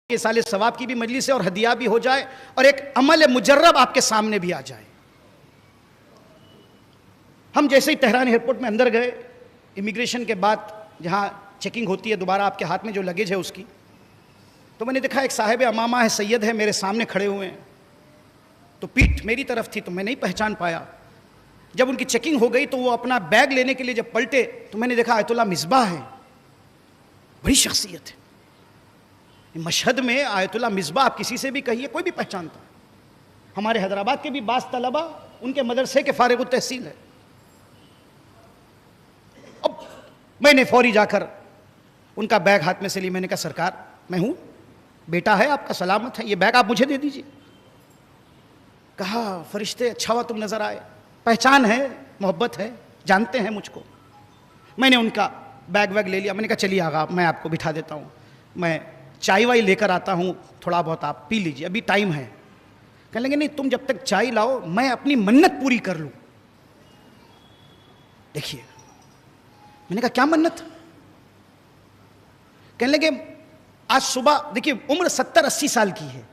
के साले सवाब की भी मजलिस है और हदिया भी हो जाए और एक अमल मुजर्रब आपके सामने भी आ जाए। हम जैसे ही तेहरान एयरपोर्ट में अंदर गए, इमिग्रेशन के बाद जहाँ चेकिंग होती है दोबारा आपके हाथ में जो लगेज है उसकी, तो मैंने देखा एक साहिब अमामा है, सैयद है, मेरे सामने खड़े हुए हैं। तो पीठ मेरी तरफ थी तो मैं नहीं पहचान पाया। जब उनकी चेकिंग हो गई तो वो अपना बैग लेने के लिए जब पलटे तो मैंने देखा आयतुल्लाह मिसबाह है, बड़ी शख्सियत है। मशहद में आयतुल्लाह मिसबाह आप किसी से भी कहिए कोई भी पहचानता है। हमारे हैदराबाद के भी बास तलबा उनके मदरसे के फारिग तहसील है। अब मैंने फौरी जाकर उनका बैग हाथ में से ली। मैंने कहा सरकार मैं हूं, बेटा है आपका, सलामत है, ये बैग आप मुझे दे दीजिए। कहा फरिश्ते अच्छा हुआ तुम नजर आए, पहचान है, मोहब्बत है, जानते हैं मुझको। मैंने उनका बैग वैग ले लिया। मैंने कहा चलिए आगा मैं आपको बिठा देता हूँ, मैं चाय वाई लेकर आता हूँ, थोड़ा बहुत आप पी लीजिए, अभी टाइम है। कहने लगे नहीं तुम जब तक चाय लाओ मैं अपनी मन्नत पूरी कर लूँ। देखिए मैंने कहा क्या मन्नत? कहने लगे आज सुबह, देखिए उम्र 70-80 साल की है।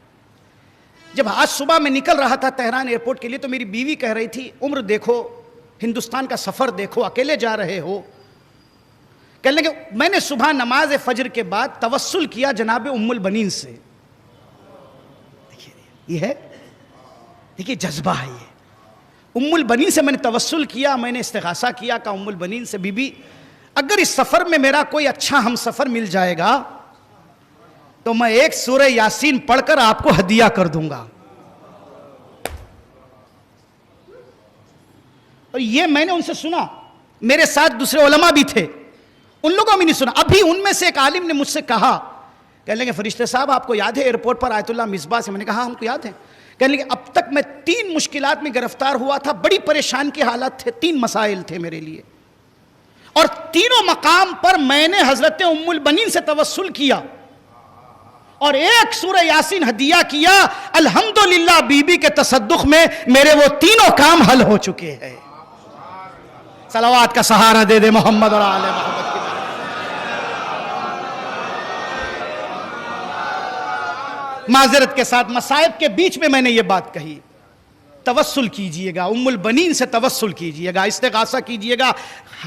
जब आज सुबह मैं निकल रहा था तेहरान एयरपोर्ट के लिए तो मेरी बीवी कह रही थी उम्र देखो, हिंदुस्तान का सफर देखो, अकेले जा रहे हो। कहने लगे मैंने सुबह नमाज फजर के बाद तवस्सुल किया जनाब उम्मुल बनीन से। देखिए ये है, देखिए जज्बा है ये। उम्मुल बनीन से मैंने तवस्सुल किया, मैंने इस्तिगासा किया का उम्मुल बनीन से बीबी अगर इस सफर में मेरा कोई अच्छा हम सफर मिल जाएगा तो मैं एक सूरह यासीन पढ़कर आपको हदिया कर दूंगा। और ये मैंने उनसे सुना, मेरे साथ दूसरे उलमा भी थे, उन लोगों में नहीं सुना। अभी उनमें से एक आलिम ने मुझसे कहा, कहने लगे फरिश्ते साहब आपको याद है एयरपोर्ट पर आयतुल्लाह मिसबाह से? मैंने कहा हमको याद है। कहने लगे अब तक मैं 3 मुश्किलात में गिरफ्तार हुआ था, बड़ी परेशान के हालात थे, 3 मसाइल थे मेरे लिए, और तीनों मकाम पर मैंने हजरत उम्मुल बनीन से तवस्सुल किया और एक सूरह यासीन हदिया किया। अल्हम्दुलिल्लाह बीबी के तसद्दुक में मेरे वो तीनों काम हल हो चुके हैं। सलावात का सहारा दे दे मोहम्मद और आले मोहम्मद की। माजरत के साथ मसाइब के बीच में मैंने ये बात कही, तवस्सुल कीजिएगा, उम्मुल बनीन से तवस्सुल कीजिएगा, इस्तिगासा कीजिएगा,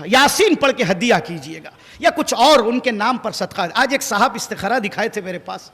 यासीन पढ़ के हदिया कीजिएगा या कुछ और उनके नाम पर सदका। आज एक साहब इस्तिखारा दिखाए थे मेरे पास,